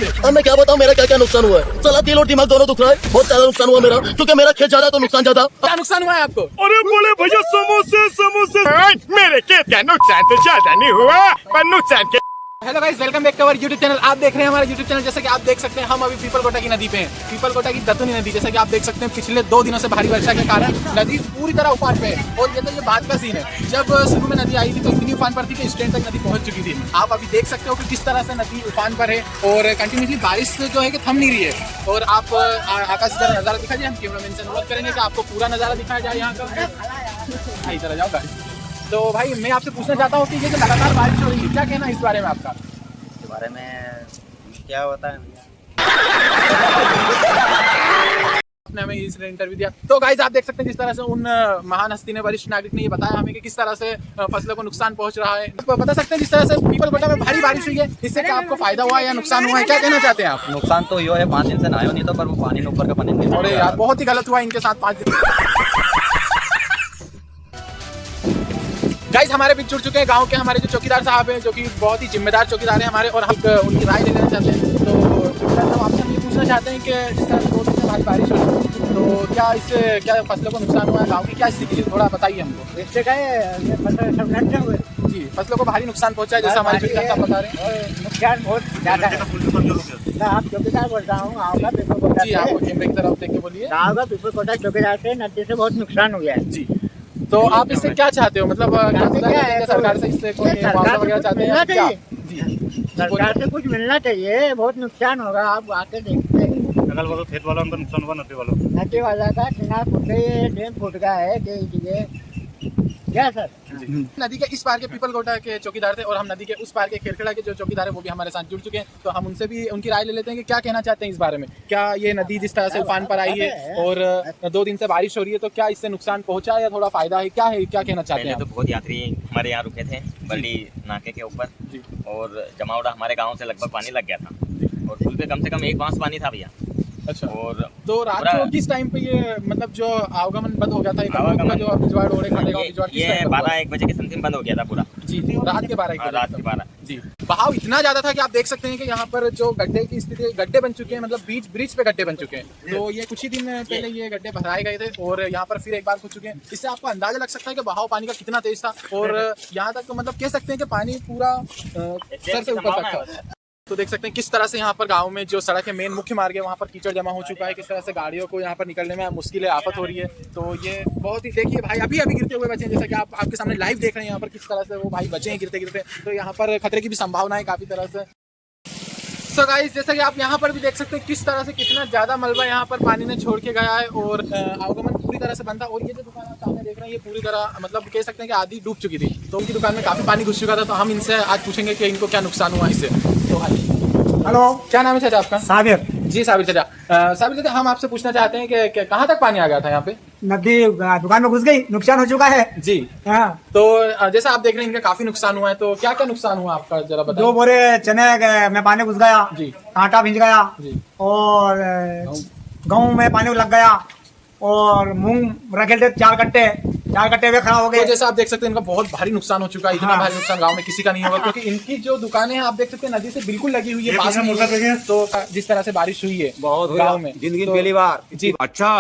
अब मैं क्या बताऊँ मेरा क्या क्या नुकसान हुआ है। साला दिल और दिमाग दोनों दुख रहा है। बहुत ज्यादा नुकसान हुआ मेरा, क्योंकि मेरा खेत ज्यादा तो नुकसान ज्यादा। क्या नुकसान हुआ है आपको? अरे बोले भैया समोसे समोसे। मेरे खेत का नुकसान तो ज्यादा नहीं हुआ, पर नुकसान के। Hello guys, welcome back to our YouTube channel. आप देख रहे हैं हमारा यूट्यूब चैनल। जैसे कि आप देख सकते हैं हम अभी पीपलकोटा की नदी पे हैं। पीपलकोटा की दतुनी नदी, जैसे कि आप देख सकते हैं पिछले 2 दिनों से भारी वर्षा के कारण नदी पूरी तरह उफान पे है। और ये तो ये बात का सीन है, जब शुरू में नदी आई थी तो इतनी उफान पर थी कि स्टैंड तक नदी पहुंच चुकी थी। आप अभी देख सकते हो कि किस तरह से नदी उफान पर है और कंटिन्यूसली बारिश जो है कि थम नहीं रही है। और आप आकाश का नज़ारा दिखा जाए, हम कैमरामैन से अनुरोध करेंगे कि आपको पूरा नज़ारा दिखाया जाए यहाँ का। इधर आ जाओ गाइस। तो भाई मैं आपसे पूछना चाहता हूँ कि ये जो लगातार बारिश हो रही है, क्या कहना है इस बारे में आपका? बारे में क्या होता है, आपने हमें इस इंटरव्यू दिया। तो गाइस आप देख सकते हैं जिस तरह से उन महान हस्ती ने, वरिष्ठ नागरिक ने ये बताया हमें कि किस तरह से फसलों को नुकसान पहुंच रहा है। तो बता सकते हैं जिस तरह से पीपलकोटा में भारी बारिश हुई है, इससे क्या आपको फायदा हुआ है या नुकसान हुआ है, क्या कहना चाहते हैं आप? नुकसान तो यो है 5 दिन से नहायो नहीं तो, पर वो पानी ऊपर का पानी नहीं। अरे यार बहुत ही गलत हुआ इनके साथ 5 दिन। गाइस हमारे बीच जुड़ चुके हैं गांव के हमारे जो चौकीदार साहब हैं, जो कि बहुत ही जिम्मेदार चौकीदार हैं हमारे, और हम उनकी राय ले लेना चाहते हैं। तो चौकीदार साहब आपसे हम ये पूछना चाहते हैं कि जिस तरह से 2 दिन से भारी बारिश हो रही है, तो क्या इससे क्या फसलों को नुकसान हुआ है? गाँव की क्या स्थिति है, थोड़ा बताइए हमको। इससे क्या है, फसल सब नष्ट हुए। जी, फसलों को भारी नुकसान पहुंचा है, जैसा हमारे चौकीदार साहब बता रहे हैं। नुकसान बहुत ज्यादा है। मैं आप चौकीदार बोल रहा हूँ, आपका पीपलकोटा जी, आप कैमरे की तरफ देख के बोलिए। गाँव का पीपलकोटा चौकीदार से नदी से बहुत नुकसान हो गया है। जी, तो आप इससे क्या चाहते हो? मतलब क्या है सरकार से इससे कोई मुआवजा वगैरह चाहते हैं क्या? जी, सरकार से कुछ मिलना चाहिए, बहुत नुकसान होगा। आप आके देखते हैं, अगल बगल खेत वालों का नुकसान हुआ, नदी वालों। नदी वाला का किनारा फूट गई है, डैम फूट गया है कई जगह। क्या सर? नदी के इस पार के पीपलकोटा के चौकीदार थे और हम नदी के उस पार के खेरखेड़ा के जो चौकीदार है वो भी हमारे साथ जुड़ चुके हैं। तो हम उनसे भी उनकी राय ले लेते हैं कि क्या कहना चाहते हैं इस बारे में। क्या ये नदी जिस तरह से उफान पर आई है और 2 दिन से बारिश हो रही है, तो क्या इससे नुकसान पहुंचा है या थोड़ा फायदा है, क्या है, क्या कहना चाहते हैं? तो बहुत यात्री हमारे यहाँ रुके थे बल्ली नाके के ऊपर, और जमावड़ा हमारे गांव से लगभग पानी लग गया था, और पुल पे कम से कम 1 बांस पानी था भैया। अच्छा, और तो रात को किस टाइम पे ये मतलब जो आवागमन बंद हो गया था, जो बिजवाड़ ओड़े खालेगांव बिजवाड़, किस टाइम? 12-1 बजे के समथिंग बंद हो गया था पूरा। जी, रात के 12 रात के 12। जी, बहाव इतना ज्यादा था कि आप देख सकते हैं कि यहाँ पर जो गड्ढे की स्थिति, गड्ढे बन चुके हैं, मतलब ब्रिज पे गड्ढे बन चुके हैं। तो ये कुछ ही दिन पहले ये गड्ढे भराए गए थे और यहाँ पर फिर एक बार खुद चुके हैं। इससे आपको अंदाजा लग सकता है कि बहाव पानी का कितना तेज था, और यहाँ तक मतलब कह सकते हैं कि पानी पूरा सर से ऊपर तक था। तो देख सकते हैं किस तरह से यहाँ पर गांव में जो सड़क है, मेन मुख्य मार्ग है, वहाँ पर कीचड़ जमा हो चुका है। किस तरह से गाड़ियों को यहाँ पर निकलने में मुश्किल आफत हो रही है। तो ये बहुत ही, देखिए भाई अभी गिरते हुए बचे हैं, जैसा कि आप आपके सामने लाइव देख रहे हैं यहाँ पर किस तरह से वो भाई बचे हैं गिरते गिरते। तो यहाँ पर खतरे की भी संभावना है काफी तरह से। सो गाइस, जैसा कि आप यहाँ पर भी देख सकते हैं किस तरह से कितना ज्यादा मलबा यहाँ पर पानी ने छोड़ के गया है, और आवागमन पूरी तरह से बंद था। और ये जो दुकान आप सामने देख रहे हैं, ये पूरी तरह मतलब कह सकते हैं कि आधी डूब चुकी थी। तो उनकी दुकान में काफी पानी घुस चुका था। तो हम इनसे आज पूछेंगे कि इनको क्या नुकसान हुआ इससे। तो भाई, हेलो, क्या नाम है चाचा आपका? साबिर। जी साबिर चाचा, साबिर चाचा हम आपसे पूछना चाहते हैं कि कहाँ तक पानी आ गया था यहाँ पे? नदी दुकान में घुस गई, नुकसान हो चुका है। जी, हाँ, तो जैसा आप देख रहे हैं इनका काफी नुकसान हुआ है, तो क्या क्या नुकसान हुआ आपका जरा बताइए। 2 बोरे चने में पानी घुस गया जी, कांटा भिज गया, जी, और गेहूं में पानी लग गया, और मूंग रखे थे 4 कट्टे वे खराब हो तो गए। जैसा आप देख सकते हैं इनका बहुत भारी नुकसान हो चुका है। इतना हाँ। भारी नुकसान गांव में किसी का नहीं होगा, क्योंकि इनकी जो दुकानें हैं आप देख सकते हैं नदी से बिल्कुल लगी हुई है, पास में ही। तो जिस तरह से बारिश हुई है बहुत गांव में, जिंदगी तो- पहली बार। जी, अच्छा,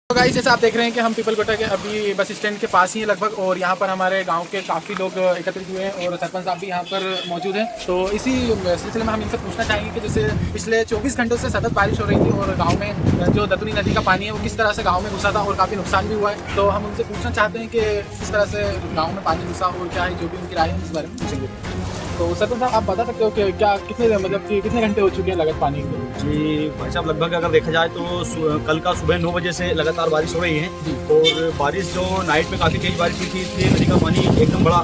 तो गाइस जैसे आप देख रहे हैं कि हम पीपलकोटा के अभी बस स्टैंड के पास ही हैं लगभग, और यहाँ पर हमारे गांव के काफ़ी लोग एकत्रित हुए हैं और सरपंच साहब भी यहाँ पर मौजूद हैं। तो इसी सिलसिले में हम इनसे पूछना चाहेंगे कि जैसे पिछले 24 घंटों से सतत बारिश हो रही थी और गांव में जो दतुनी नदी का पानी है वो किस तरह से गाँव में घुसा था और काफ़ी नुकसान भी हुआ है। तो हम उनसे पूछना चाहते हैं कि किस तरह से गाँव में पानी घुसा और क्या है, जो भी उनकी राय है इस बारे में पूछेंगे। तो सरपंच साहब आप बता सकते हो कि क्या कितने मतलब कि कितने घंटे हो चुके हैं लगातार पानी? जी भाई साहब, लगभग अगर देखा जाए तो कल का सुबह 9 बजे से लगातार बारिश हो रही है। और बारिश जो नाइट में काफ़ी तेज बारिश हुई थी, इसलिए नदी का पानी एकदम बड़ा,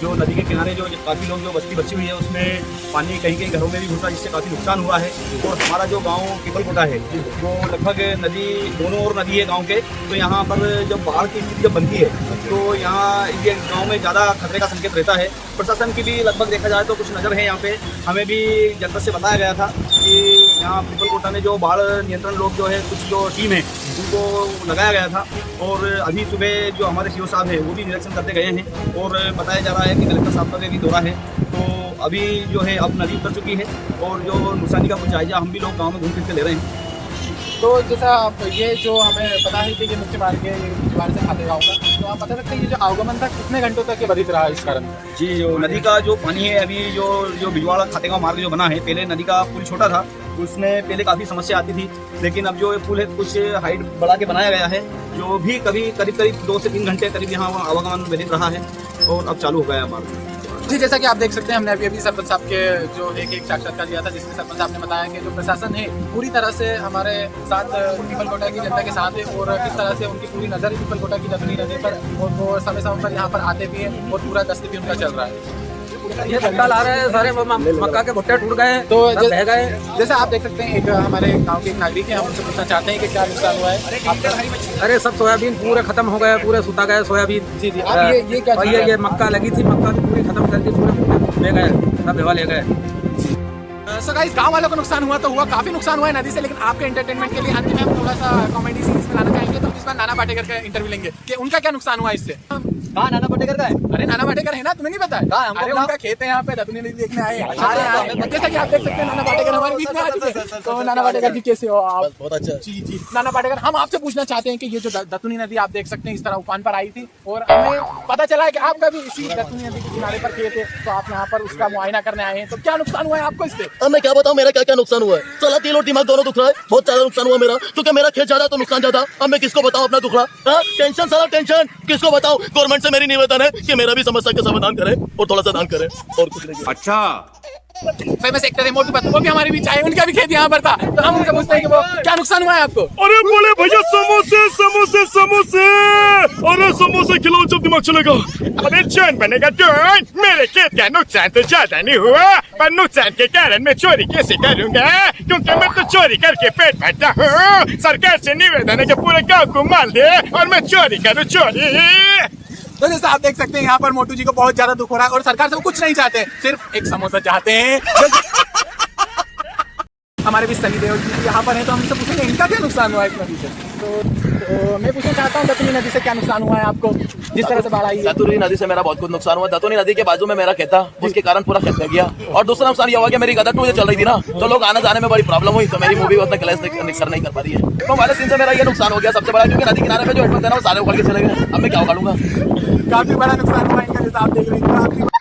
जो नदी के किनारे जो काफ़ी लोग जो बस्ती बची हुई है उसमें पानी कहीं कहीं घरों में भी घुसा, जिससे काफ़ी नुकसान हुआ है। और हमारा जो गांव पीपलकोटा है वो लगभग नदी दोनों ओर नदी है गांव के, तो यहाँ पर जब बाढ़ की स्थिति जब बनती है तो यहाँ ये गांव में ज़्यादा खतरे का संकेत रहता है। प्रशासन की भी लगभग देखा जाए तो कुछ नज़र है यहाँ पे। हमें भी जनपद से बताया गया था कि यहाँ पीपलकोटा में जो बाढ़ नियंत्रण लोग जो है, कुछ जो टीम है उनको लगाया गया था। और अभी सुबह जो हमारे सीओ साहब हैं वो भी निरीक्षण करते गए हैं, और बताया जा रहा है कि कलेक्टर साहब का भी दौरा है। तो अभी जो है अब नदी उतर चुकी है और जो नुकसानी का कुछ जायजा हम भी लोग गाँव में घूम फिर के ले रहे हैं। तो जैसा आप ये जो हमें पता है कि ये मुख्य मार्ग है, ये दीवार से खाते गाँव का, तो आप बता सकते हैं ये जो आवागमन था कितने घंटों तक ये बाधित रहा इस कारण? जी, जो नदी का जो पानी है अभी जो बिजवाड़ा खातेगांव मार्ग जो बना है, पहले नदी का पुल छोटा था, उसमें पहले काफ़ी समस्या आती थी, लेकिन अब जो पुल है कुछ हाइट बढ़ा के बनाया गया है, जो भी कभी करीब 2 से 3 घंटे करीब यहाँ आवागमन बाधित रहा है और अब चालू हो गया है मार्ग। जी, जैसा कि आप देख सकते हैं हमने अभी सरपंच साहब के जो एक साक्षात्कार लिया था, जिसमें सरपंच साहब ने बताया कि जो प्रशासन है पूरी तरह से हमारे साथ पीपलकोटा की जनता के साथ है और किस तरह से उनकी पूरी नज़र पीपलकोटा की दतुनी नदी पर और वो समय समय पर यहाँ पर आते भी हैं और पूरा गश्त भी उनका चल रहा है। ये धक्का ला रहे हैं सारे, मक्का के भुट्टे टूट गए तो बह गए। जैसे आप देख सकते हैं एक हमारे गांव के एक नागरिक हैं, हम उनसे पूछना चाहते हैं कि क्या नुकसान हुआ है आपका? अरे सब सोयाबीन पूरे खत्म हो गए, पूरे सुता गए सोयाबीन। जी, आप ये क्या और ये मक्का लगी थी, मक्का भी पूरी खत्म करके पूरे ले गए, सब भेवा ले गए। सो गाइस, गांव वालों को नुकसान हुआ तो हुआ, काफी नुकसान हुआ है नदी से, लेकिन आपके एंटरटेनमेंट के लिए अंत में हम थोड़ा सा कॉमेडी सीरीज में लाना चाहेंगे, तो इस बार नाना पाटेकर का इंटरव्यू लेंगे कि उनका क्या नुकसान हुआ इससे। कहाँ नाना पाटेकर का है? अरे नाना पाटेकर है ना, तुम्हें नहीं पता है? अरे उनका खेत है यहाँ पे, दतुनी नदी देखने आए हैं। जैसा कि आप देख सकते हैं नाना पाटेकर हमारे बीच में आ चुके हैं। तो नाना पाटेकर जी कैसे हो आप? बहुत अच्छा। जी नाना पाटेकर, हम आपसे पूछना चाहते हैं कि ये जो दतुनी नदी आप देख सकते हैं इस तरह उफान पर आई थी और हमें पता चला है कि आपका भी इसी दतुनी नदी के किनारे पर खेत है, तो आप यहाँ पर उसका मुआयना करने आए हैं, तो क्या नुकसान हुआ है आपको इससे? अब मैं क्या बताऊं मेरा क्या क्या नुकसान हुआ है। साला दिल और दिमाग दोनों दुख रहा है, बहुत ज्यादा नुकसान हुआ मेरा, क्योंकि मेरा खेत ज्यादा तो नुकसान ज्यादा। अब मैं किसको बताऊं अपना दुखड़ा? टेंशन, साला टेंशन किसको बताऊं? गवर्नमेंट से मेरी निवेदन है कि मेरा भी समस्या का समाधान करें और थोड़ा सा दान करें और कुछ नहीं। अच्छा, फेमस एक्टर है मोटू पतलू, वो भी हमारे बीच आए, उनका भी खेत यहाँ पर था, तो हम उनसे पूछते हैं कि वो क्या नुकसान हुआ है आपको? अरे बोले भैया समोसे समोसे समोसे, अरे समोसे खिलाओ जब दिमाग चलेगा। अरे जान बनेगा जान, मेरे खेत का नुकसान तो ज्यादा नहीं हुआ, पर नुकसान के कारण मैं चोरी कैसे करूंगा, क्योंकि मैं तो चोरी करके पेट भरता हूँ। सरकार से निवेदन है कि पूरे गाँव को माल दे और मैं चोरी करूँ चोरी। तो जैसा आप देख सकते हैं यहाँ पर मोटू जी को बहुत ज्यादा दुख हो रहा है और सरकार से वो कुछ नहीं चाहते, सिर्फ एक समोसा चाहते हैं। हमारे भी सनी देओल जी यहाँ पर हैं, तो हम इनसे पूछेंगे इनका क्या नुकसान हुआ है इस नदी से। तो मैं पूछना चाहता हूँ दतुनी नदी से क्या नुकसान हुआ है आपको, जिस तरह से बाढ़ आई है? दतुनी नदी से मेरा बहुत कुछ नुकसान हुआ। दतुनी नदी के बाजू में मेरा खेत था, उसके कारण पूरा खेत बह गया। और दूसरा नुकसान ये हुआ कि मेरी गदर 2 चल रही थी ना, तो लोग आने जाने में बड़ी प्रॉब्लम हुई, तो मेरी मूवी उतना क्लैश निक्सर नहीं कर पा रही है। तो वाले सीन से मेरा ये नुकसान हो गया सबसे बड़ा, क्योंकि नदी किनारे पे जो हेडपंप था ना वो सारे उखड़ के चले गए। अब मैं क्या उखाड़ूंगा? काफी बड़ा नुकसान हुआ इनका, जैसा आप देख रहे हैं।